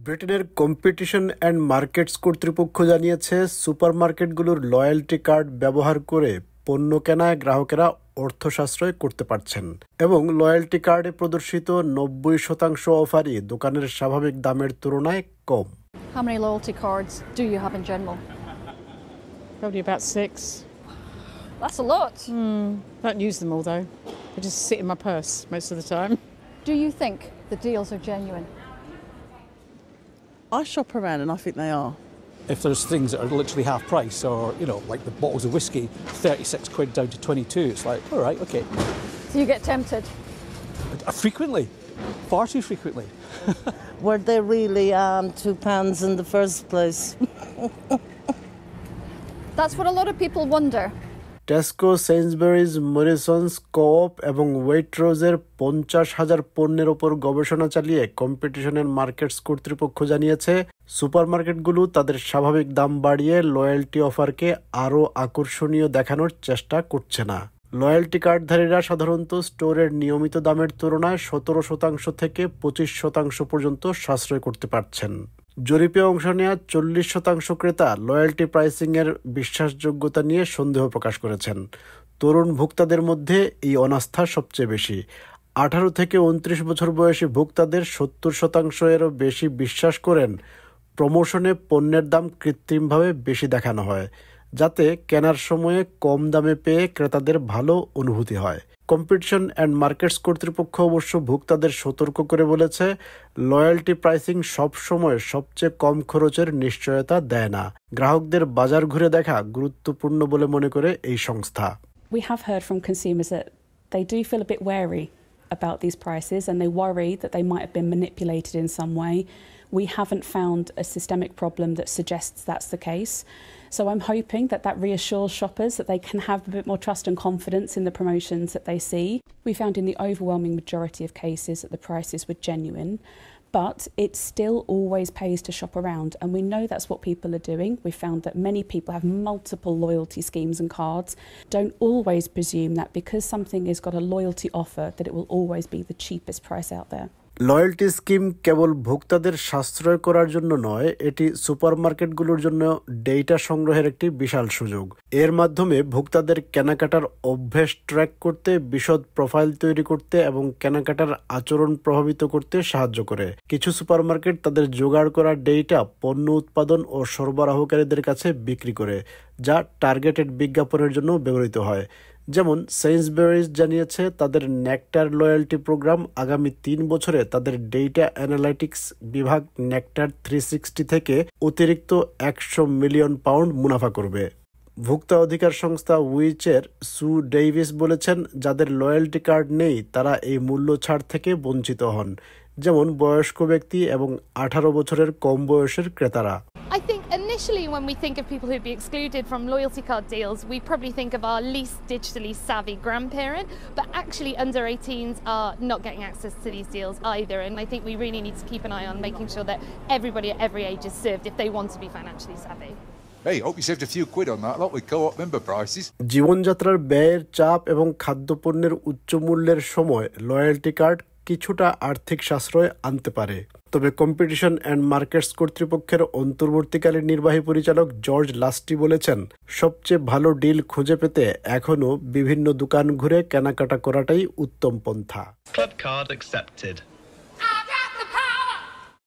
ব্রিটেনের competition and markets কর্তৃপক্ষ জানিয়েছে সুপারমার্কেটগুলোর লয়্যালটি কার্ড ব্যবহার করে পণ্য কেনায় গ্রাহকেরা অর্থ সাশ্রয় করতে পারছেন এবং লয়্যালটি কার্ডে প্রদর্শিত 90% অফারই দোকানের স্বাভাবিক দামের তুলনায় কম। How many loyalty cards do you have in general? Probably about 6. That's a lot. Don't use them all though. They just sit in my purse most of the time. Do you think the deals are genuine? I shop around and I think they are. If there's things that are literally half price or, like the bottles of whiskey, 36 quid down to 22, it's like, all right, okay. So you get tempted? Frequently, far too frequently. Were they really £2 in the first place? That's what a lot of people wonder. Tesco, Sainsbury's, Morrisons, Co-op এবং ওয়েটরোজের 50,000 পণ্যের ওপর গবেষণা চালিয়ে কম্পিটিশনের markets কর্তৃপক্ষ জানিয়েছে সুপারমার্কেটগুলো তাদের স্বাভাবিক দাম বাড়িয়ে লয়্যালটি অফারকে আরও আকর্ষণীয় দেখানোর চেষ্টা করছে না। লয়্যালটি কার্ডধারীরা সাধারণত স্টোরের নিয়মিত দামের তুলনায় 17% থেকে 25% পর্যন্ত সাশ্রয় করতে পারছেন। জরিপে অংশ নেওয়া 40% ক্রেতা লয়্যালটি প্রাইসিংয়ের বিশ্বাসযোগ্যতা নিয়ে সন্দেহ প্রকাশ করেছেন। তরুণ ভোক্তাদের মধ্যে এই অনাস্থা সবচেয়ে বেশি। 18 থেকে 29 বছর বয়সী ভোক্তাদের 70%-এরও বেশি বিশ্বাস করেন প্রমোশনে পণ্যের দাম কৃত্রিমভাবে বেশি দেখানো হয়, যাতে কেনার সময়ে কম দামে পেয়ে ক্রেতাদের ভালো অনুভূতি হয়। কম্পিটিশন অ্যান্ড মার্কেটস কর্তৃপক্ষ অবশ্য ভোক্তাদের সতর্ক করে বলেছে, লয়্যালটি প্রাইসিং সবসময় সবচেয়ে কম খরচের নিশ্চয়তা দেয় না। গ্রাহকদের বাজার ঘুরে দেখা গুরুত্বপূর্ণ বলে মনে করে এই সংস্থা। We have heard from consumers that they do feel a bit wary about these prices and they worry that they might have been manipulated in some way. We haven't found a systemic problem that suggests that's the case. So I'm hoping that that reassures shoppers that they can have a bit more trust and confidence in the promotions that they see. We found in the overwhelming majority of cases that the prices were genuine, but it still always pays to shop around, and we know that's what people are doing. We found that many people have multiple loyalty schemes and cards. Don't always presume that because something has got a loyalty offer that it will always be the cheapest price out there. Loyalty scheme কেবল ভোক্তাদের সাশ্রয় করার জন্য নয়, এটি সুপারমার্কেটগুলোর জন্য data সংগ্রহের একটি বিশাল সুযোগ। এর মাধ্যমে ভোক্তাদের কেনাকাটার অভ্যাস ট্র্যাক করতে, বিশদ প্রোফাইল তৈরি করতে এবং কেনাকাটার আচরণ প্রভাবিত করতে সাহায্য করে। কিছু সুপারমার্কেট তাদের জোগাড় করা ডেটা পণ্য উৎপাদন ও সরবরাহকারীদের কাছে বিক্রি করে, যা টার্গেটেড বিজ্ঞাপনের জন্য ব্যবহৃত হয়। যেমন সেইন্সবেরিজ জানিয়েছে তাদের নেকটার লয়্যালটি প্রোগ্রাম আগামী 3 বছরে তাদের ডেটা অ্যানালাইটিক্স বিভাগ নেকটার 360 থেকে অতিরিক্ত £100 মিলিয়ন মুনাফা করবে। ভোক্তা অধিকার সংস্থা উইচের সু ডেভিস বলেছেন, যাদের লয়্যালটি কার্ড নেই তারা এই মূল্য ছাড় থেকে বঞ্চিত হন, যেমন বয়স্ক ব্যক্তি এবং 18 বছরের কম বয়সের ক্রেতারা। I think initially when we think of people who'd be excluded from loyalty card deals, we probably think of our least digitally savvy grandparent, but actually under 18s are not getting access to these deals either, and I think we really need to keep an eye on making sure that everybody at every age is served if they want to be financially savvy. Hey, hope you saved a few quid on that lot with co-op member prices. জীবনযাত্রার ব্যয়ের চাপ এবং খাদ্যপণ্যের উচ্চ মূল্যের সময় loyalty card কিছুটা আর্থিক সাশ্রয় আনতে পারে। তবে কম্পিটিশন অ্যান্ড মার্কেটস কর্তৃপক্ষের অন্তর্বর্তীকালীন নির্বাহী পরিচালক জর্জ লাস্টি বলেছেন, সবচেয়ে ভালো ডিল খুঁজে পেতে এখনও বিভিন্ন দোকান ঘুরে কেনাকাটা করাটাই উত্তম পন্থা। Club card accepted.